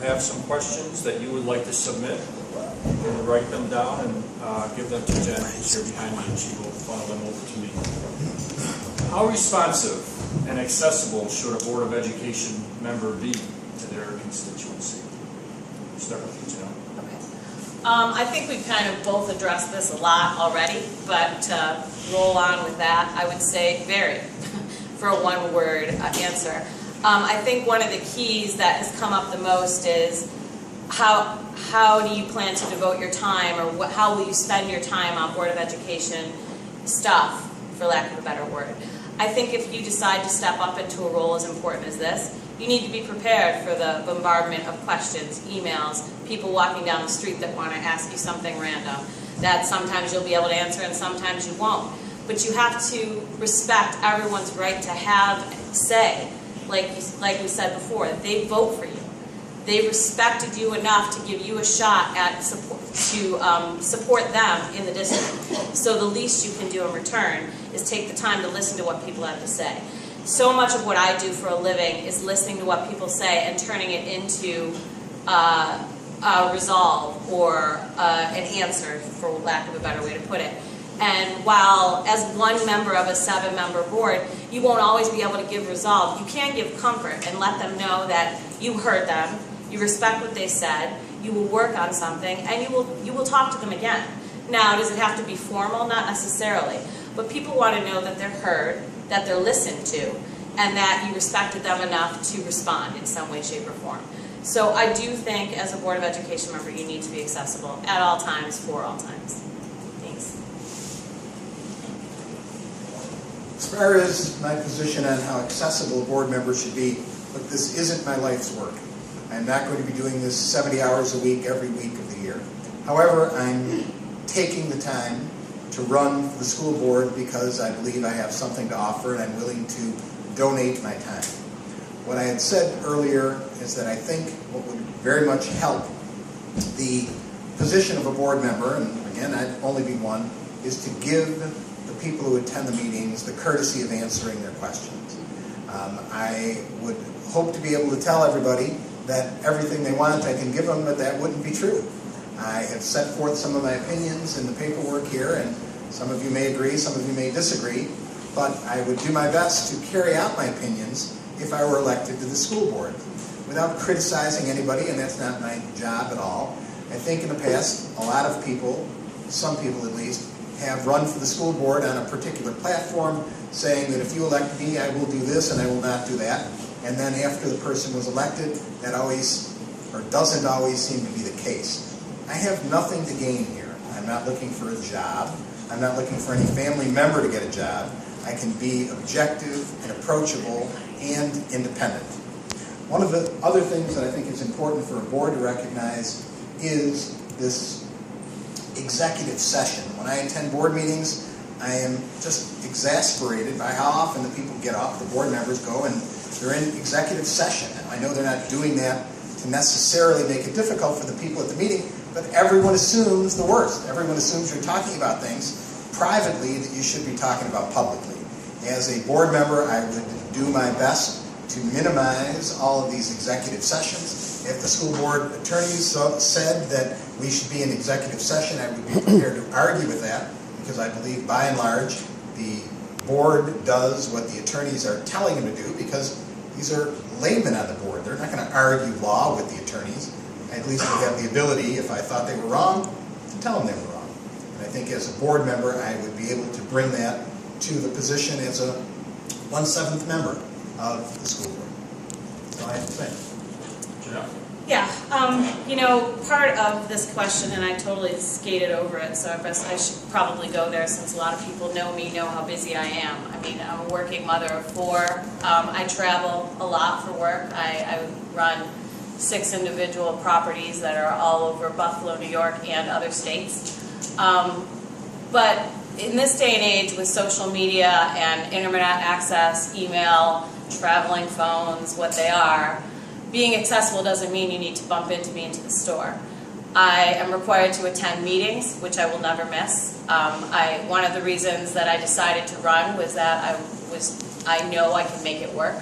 have some questions that you would like to submit, and write them down and give them to Jen, who's here behind me, and she will funnel them over to me. How responsive and accessible should a Board of Education member be to their constituency? Start with you, Jen. Okay. I think we've kind of both addressed this a lot already, but to roll on with that, I would say very, for a one-word answer. I think one of the keys that has come up the most is how do you plan to devote your time, or how will you spend your time on Board of Education stuff, for lack of a better word. I think if you decide to step up into a role as important as this, you need to be prepared for the bombardment of questions, emails, people walking down the street that want to ask you something random, that sometimes you'll be able to answer and sometimes you won't. But you have to respect everyone's right to have say, like we said before, they vote for you. They respected you enough to give you a shot at support them in the district. So the least you can do in return is take the time to listen to what people have to say. So much of what I do for a living is listening to what people say and turning it into a resolve or an answer, for lack of a better way to put it. And while as one member of a 7-member board, you won't always be able to give resolve, you can give comfort and let them know that you heard them, you respect what they said, you will work on something, and you will talk to them again. Now, does it have to be formal? Not necessarily. But people want to know that they're heard, that they're listened to, and that you respected them enough to respond in some way, shape, or form. So I do think, as a Board of Education member, you need to be accessible at all times, for all times. Thanks. As far as my position on how accessible a board member should be, look, this isn't my life's work. I'm not going to be doing this 70 hours a week, every week of the year. However, I'm taking the time to run for the school board because I believe I have something to offer and I'm willing to donate my time. What I had said earlier is that I think what would very much help the position of a board member, and again, I'd only be one, is to give the people who attend the meetings the courtesy of answering their questions. I would hope to be able to tell everybody that everything they want I can give them, but that wouldn't be true. I have set forth some of my opinions in the paperwork here, and some of you may agree, some of you may disagree, but I would do my best to carry out my opinions if I were elected to the school board without criticizing anybody, and that's not my job at all. I think in the past, a lot of people, some people at least, have run for the school board on a particular platform saying that if you elect me, I will do this and I will not do that. And then after the person was elected, that always, or doesn't always seem to be the case. I have nothing to gain here. I'm not looking for a job. I'm not looking for any family member to get a job. I can be objective and approachable and independent. One of the other things that I think is important for a board to recognize is this executive session. When I attend board meetings, I am just exasperated by how often the people get up, the board members go, and they're in executive session. And I know they're not doing that to necessarily make it difficult for the people at the meeting, but everyone assumes the worst. Everyone assumes you're talking about things privately that you should be talking about publicly. As a board member, I would do my best to minimize all of these executive sessions. If the school board attorneys said that we should be in executive session, I would be prepared to argue with that, because I believe by and large the board does what the attorneys are telling them to do, because these are laymen on the board. They're not going to argue law with the attorneys. I at least would have the ability, if I thought they were wrong, to tell them they were wrong. And I think as a board member, I would be able to bring that to the position as a 1/7 member of the school board. That's all I have to say. Yeah, part of this question, and I totally skated over it, so I should probably go there since a lot of people know me, know how busy I am. I mean, I'm a working mother of 4. I travel a lot for work. I run 6 individual properties that are all over Buffalo, New York, and other states. But in this day and age with social media and internet access, email, traveling phones, what they are, being accessible doesn't mean you need to bump into me into the store. I am required to attend meetings, which I will never miss. One of the reasons that I decided to run was that I know I can make it work.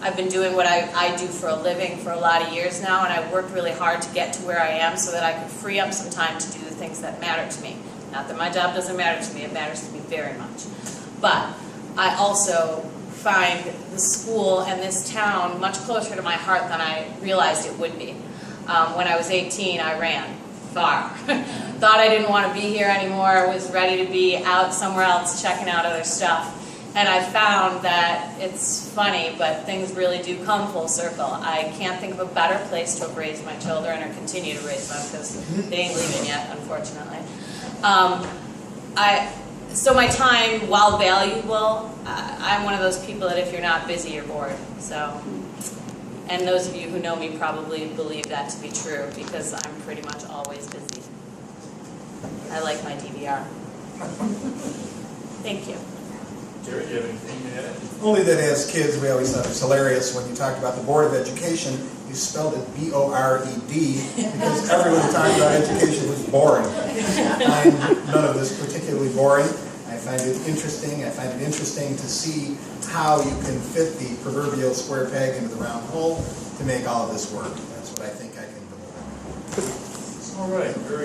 I've been doing what I do for a living for a lot of years now, and I've worked really hard to get to where I am so that I could free up some time to do the things that matter to me. Not that my job doesn't matter to me, it matters to me very much. But I also find the school and this town much closer to my heart than I realized it would be. When I was 18, I ran far. Thought I didn't want to be here anymore, was ready to be out somewhere else checking out other stuff. And I found that it's funny, but things really do come full circle. I can't think of a better place to have raised my children or continue to raise them, because they ain't leaving yet, unfortunately. So my time, while valuable, I'm one of those people that if you're not busy, you're bored. So, and those of you who know me probably believe that to be true, because I'm pretty much always busy. I like my DVR. Thank you. Jerry, do you have anything to add? Only that as kids, we always thought it was hilarious when you talked about the Board of Education, you spelled it B-O-R-E-D, because everyone talked about education was boring. I find none of this particularly boring. I find it interesting. I find it interesting to see how you can fit the proverbial square peg into the round hole to make all of this work. That's what I think I can do. All right, very